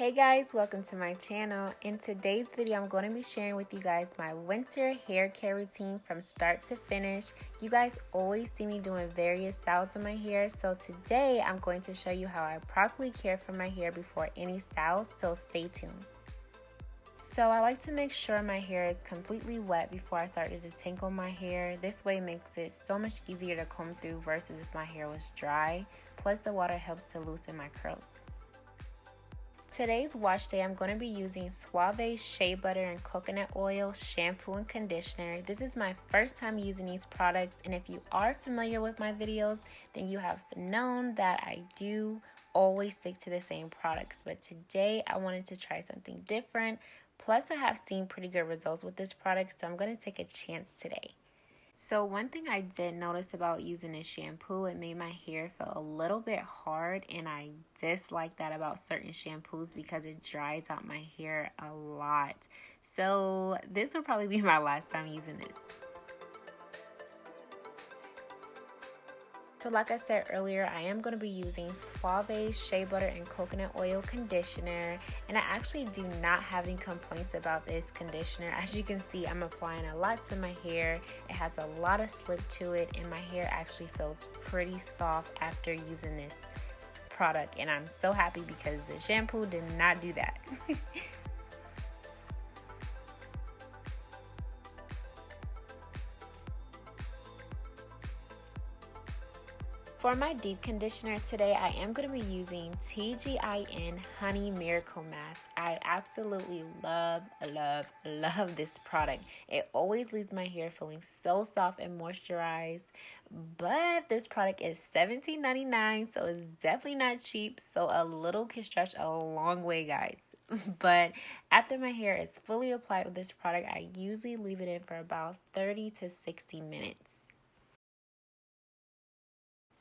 Hey guys, welcome to my channel. In today's video, I'm going to be sharing with you guys my winter hair care routine from start to finish. You guys always see me doing various styles of my hair, so today I'm going to show you how I properly care for my hair before any styles, so stay tuned. So I like to make sure my hair is completely wet before I start to detangle my hair. This way makes it so much easier to comb through versus if my hair was dry. Plus the water helps to loosen my curls. Today's wash day, I'm going to be using Suave shea butter and coconut oil, shampoo and conditioner. This is my first time using these products, and if you are familiar with my videos, then you have known that I do always stick to the same products. But today I wanted to try something different. Plus I have seen pretty good results with this product, so I'm going to take a chance today. So one thing I did notice about using this shampoo, it made my hair feel a little bit hard, and I dislike that about certain shampoos because it dries out my hair a lot. So this will probably be my last time using this. So like I said earlier, I am going to be using Suave shea butter and coconut oil conditioner, and I actually do not have any complaints about this conditioner. As you can see, I'm applying a lot to my hair. It has a lot of slip to it, and my hair actually feels pretty soft after using this product, and I'm so happy because the shampoo did not do that. For my deep conditioner today, I am going to be using TGIN Honey Miracle Mask. I absolutely love this product. It always leaves my hair feeling so soft and moisturized. But this product is $17.99, so it's definitely not cheap. So a little can stretch a long way, guys. But after my hair is fully applied with this product, I usually leave it in for about 30 to 60 minutes.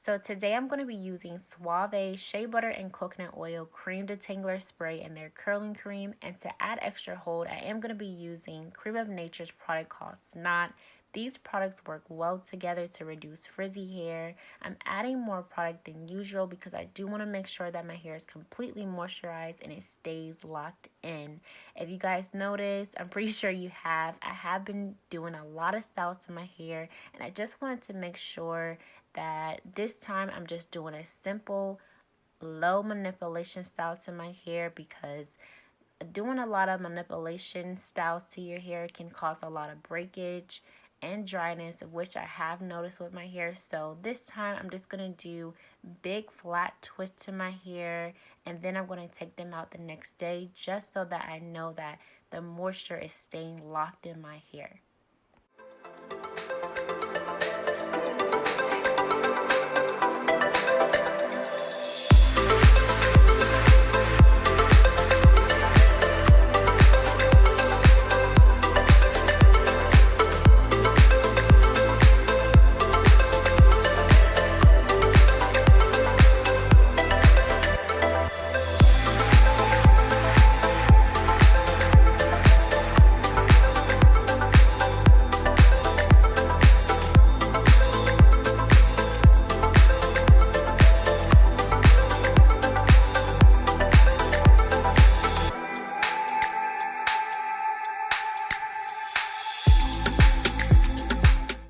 So today I'm going to be using Suave shea butter and coconut oil cream detangler spray and their curling cream. And to add extra hold, I am going to be using Cream of Nature's product called Snot. These products work well together to reduce frizzy hair. I'm adding more product than usual because I do want to make sure that my hair is completely moisturized and it stays locked in. If you guys noticed, I'm pretty sure you have, I have been doing a lot of styles to my hair, and I just wanted to make sure that this time I'm just doing a simple low manipulation style to my hair, because doing a lot of manipulation styles to your hair can cause a lot of breakage and dryness, which I have noticed with my hair. So this time I'm just going to do big flat twists to my hair, and then I'm going to take them out the next day just so that I know that the moisture is staying locked in my hair.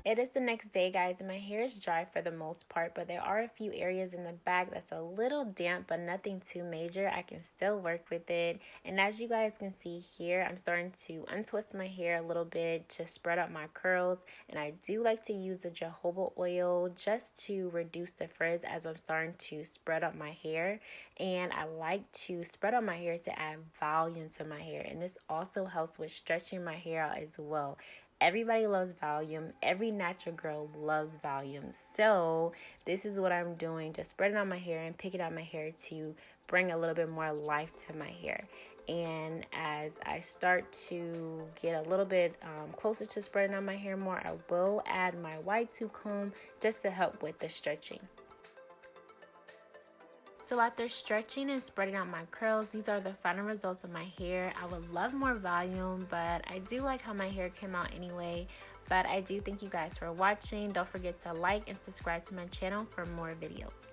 It is the next day, guys, and my hair is dry for the most part, but there are a few areas in the back that's a little damp, but nothing too major. I can still work with it. And as you guys can see here, I'm starting to untwist my hair a little bit to spread out my curls, and I do like to use the jojoba oil just to reduce the frizz as I'm starting to spread up my hair. And I like to spread out my hair to add volume to my hair, and this also helps with stretching my hair out as well. Everybody loves volume. Every natural girl loves volume. So this is what I'm doing, just spreading out my hair and picking out my hair to bring a little bit more life to my hair. And as I start to get a little bit closer to spreading out my hair more, I will add my wide tooth comb just to help with the stretching. So after stretching and spreading out my curls, these are the final results of my hair. I would love more volume, but I do like how my hair came out anyway. But I do thank you guys for watching. Don't forget to like and subscribe to my channel for more videos.